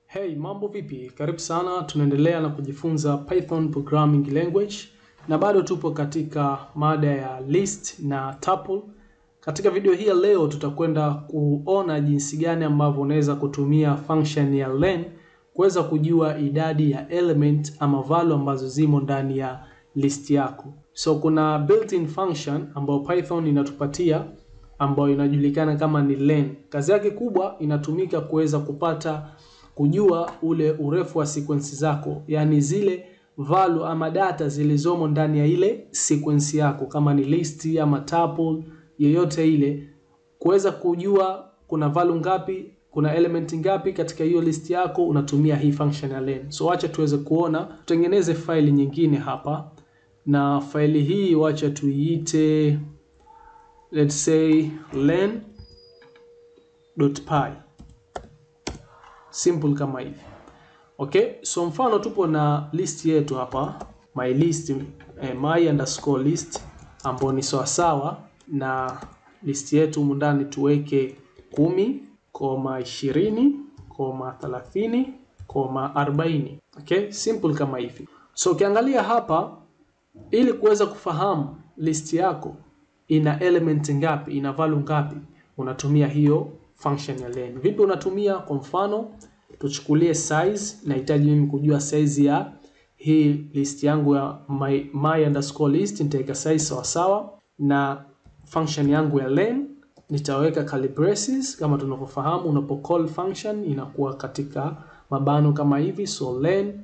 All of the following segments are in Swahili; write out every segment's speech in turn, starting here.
Hey, mambo vipi? Karibu sana, tunaendelea na kujifunza Python programming language na bado tupo katika mada ya list na tuple. Katika video hii ya leo tutakwenda kuona jinsi gani ambavyo unaweza kutumia function ya len kuweza kujua idadi ya element ama value ambazo zimo ndani ya list yako. So kuna built-in function ambayo Python inatupatia ambayo inajulikana kama ni len. Kazi yake kubwa inatumika kuweza kujua ule urefu wa sequence zako, yani zile value ama data zilizomo ndani ya ile sequence yako, kama ni list ama tuple yoyote ile, kuweza kujua kuna value ngapi, kuna element ngapi katika hiyo list yako, unatumia hii function ya len. So acha tuweze kuona, tutengeneze faili nyingine hapa, na faili hii wacha tuiite let's say len.py. Simple kama hivi. Okay, so mfano tupo na list yetu hapa, my list, my_list ambayo ni sawa na list yetu mundani tuweke 10, 20, 30, 40. Okay, simple kama hivi. So ukiangalia hapa, ili kuweza kufahamu list yako ina element ngapi, ina value ngapi, unatumia hiyo function ya len. Vipi unatumia? Kwa mfano tuchukulie size, nahitaji mimi kujua size ya hii list yangu ya my_list, nitaweka size sawa na function yangu ya len, nitaweka curly braces. Kama tunavyofahamu, unapo call function inakuwa katika mabano kama hivi, so len,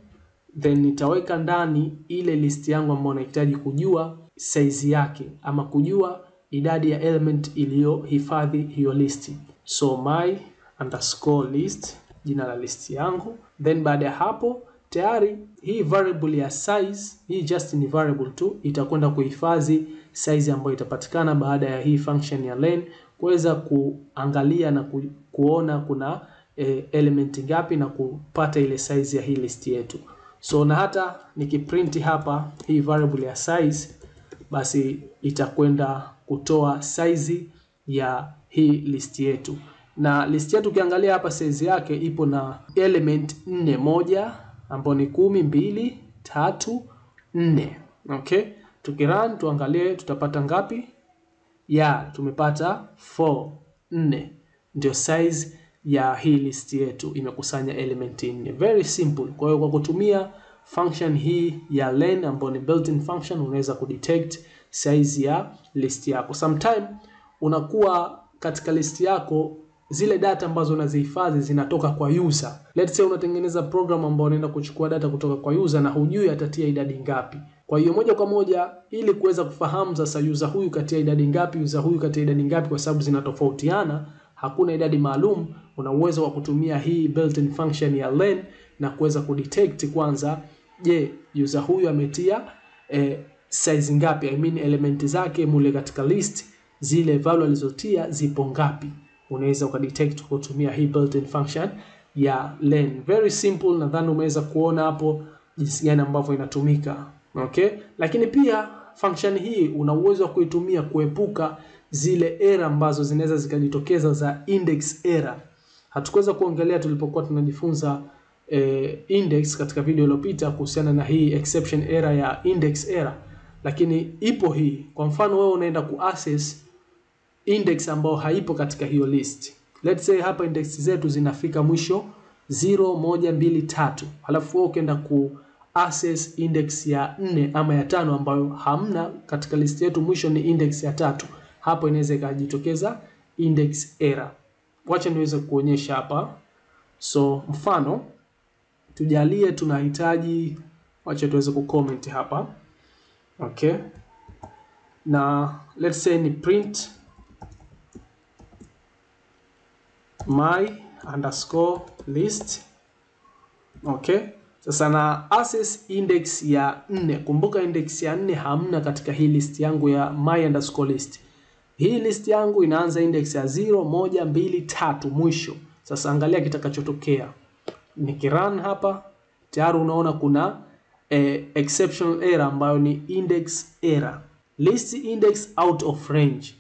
then nitaweka ndani ile list yangu ambayo nahitaji kujua size yake ama kujua idadi ya element iliyohifadhi hiyo listi. So my_list, jina la list yangu. Then baada ya hapo tayari hii variable ya size, hii just ni variable tu, itakwenda kuhifadhi size ambayo itapatikana baada ya hii function ya len kuweza kuangalia na kuona kuna element ngapi na kupata ile size ya hii list yetu. So na hata nikiprint hapa hii variable ya size, basi itakwenda kutoa size ya hii list yetu. Na list yetu ukiangalia hapa size yake ipo na element 4, moja ambapo ni 10, 2, 3, 4. Okay? Tukirun tuangalie tutapata ngapi? Tumepata 4. Ndio size ya hii list yetu, imekusanya element 4. Very simple. Kwa hiyo kwa kutumia function hii ya len ambayo ni built-in function, unaweza kudetect size ya list yako. Sometime unakuwa katika list yako zile data ambazo unazihifadhi zinatoka kwa user. Let's say unatengeneza program ambayo unaenda kuchukua data kutoka kwa user na hujui atatia idadi ngapi. Kwa hiyo moja kwa moja, ili kuweza kufahamu sasa user huyu katia idadi ngapi, user huyu katia idadi ngapi, kwa sababu zinatofautiana, hakuna idadi maalum, una uwezo wa kutumia hii built-in function ya len na kuweza kudetect kwanza, user huyu ametia size ngapi, I mean element zake mule katika list, zile value alizotia zipo ngapi. Unaweza ukadetect kutumia hii built-in function ya len. Very simple, nadhani umeweza kuona hapo jinsi gani ambavyo inatumika. Okay? Lakini pia function hii una uwezo wa kuitumia kuepuka zile error ambazo zinaweza zikajitokeza za index error. Hatukuweza kuongelea tulipokuwa tunajifunza index katika video iliyopita kuhusiana na hii exception error ya index error, lakini ipo hii. Kwa mfano wewe unaenda kuaccess index ambayo haipo katika hiyo list. Let's say hapa index zetu zinafika mwisho 0, 1, 2, 3. Halafu wewe ukaenda kuaccess index ya 4 ama ya 5 ambayo hamna katika list yetu, mwisho ni index ya 3. Hapo inaweza ikajitokeza index error. Wacha niweze kuonyesha hapa. So mfano tujalie tunahitaji, wacha tuweze kucomment hapa. Okay? Na let's say ni print my_list. Okay? Sasa na access index ya 4. Kumbuka index ya 4 hamna katika hii list yangu ya my_list. Hii list yangu inaanza index ya 0, 1, 2, 3 mwisho. Sasa angalia kitakachotokea. Nikirun hapa, tayari unaona kuna exceptional error ambayo ni index error. List index out of range.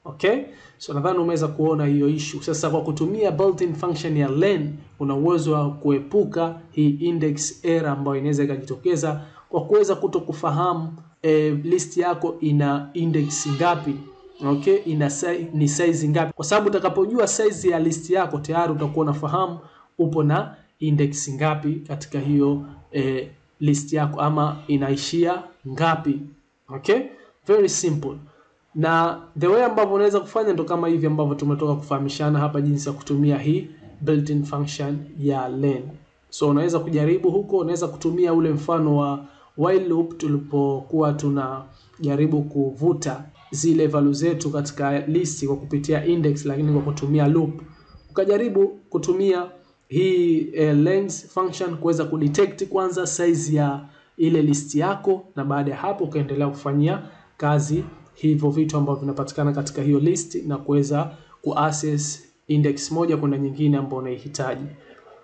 Okay? So nadhani umeweza kuona hiyo issue. Sasa kwa kutumia built-in function ya len una uwezo wa kuepuka hii index error ambayo inaweza ikajitokeza kwa kuweza kutokufahamu list yako ina index ngapi. Okay, ni size ngapi? Kwa sababu utakapojua size ya list yako tayari utakuwa unafahamu upo na index ngapi katika hiyo list yako, ama inaishia ngapi. Okay, very simple. Na the way ambavyo unaweza kufanya ndo kama hivi ambavyo tumetoka kufahamishana hapa, jinsi ya kutumia hii built-in function ya len. So unaweza kujaribu huko, unaweza kutumia ule mfano wa while loop tulipokuwa tunajaribu kuvuta zile value zetu katika list kwa kupitia index, lakini kwa kutumia loop. Ukajaribu kutumia hii length function kuweza kudetect kwanza size ya ile list yako, na baada ya hapo ukaendelea kufanyia kazi hivyo vitu ambavyo vinapatikana katika hiyo list na kuweza kuaccess index moja kwenda nyingine ambayo unahitaji.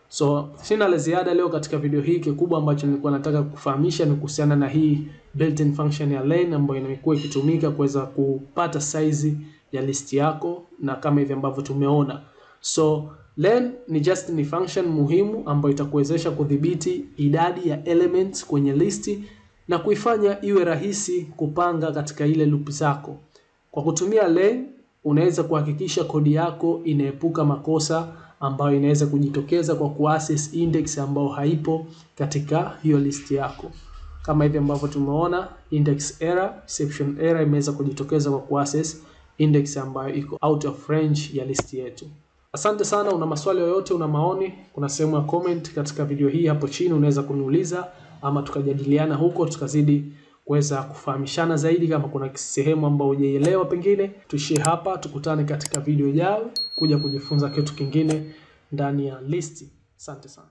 So sina la ziada leo katika video hii. Kikubwa ambacho nilikuwa nataka kukufahamisha ni kuhusiana na hii built-in function ya len ambayo imekuwa ikitumika kuweza kupata size ya list yako, na kama hivi ambavyo tumeona. So len ni function muhimu ambayo itakuwezesha kudhibiti idadi ya elements kwenye listi na kuifanya iwe rahisi kupanga katika ile loop zako. Kwa kutumia len unaweza kuhakikisha kodi yako inaepuka makosa ambayo inaweza kujitokeza kwa kuaccess index ambayo haipo katika hiyo list yako. Kama hivi ambavyo tumeona index error, exception error imeweza kujitokeza kwa kuaccess index ambayo iko out of range ya list yetu. Asante sana. Una maswali yoyote, una maoni, kuna sehemu ya comment katika video hii hapo chini unaweza kuniuliza, ama tukajadiliana huko tukazidi kuweza kufahamishana zaidi. Kama kuna sehemu ambayo hujaielewa pengine, tuishie hapa, tukutane katika video ijayo kuja kujifunza kitu kingine ndani ya listi. Asante sana.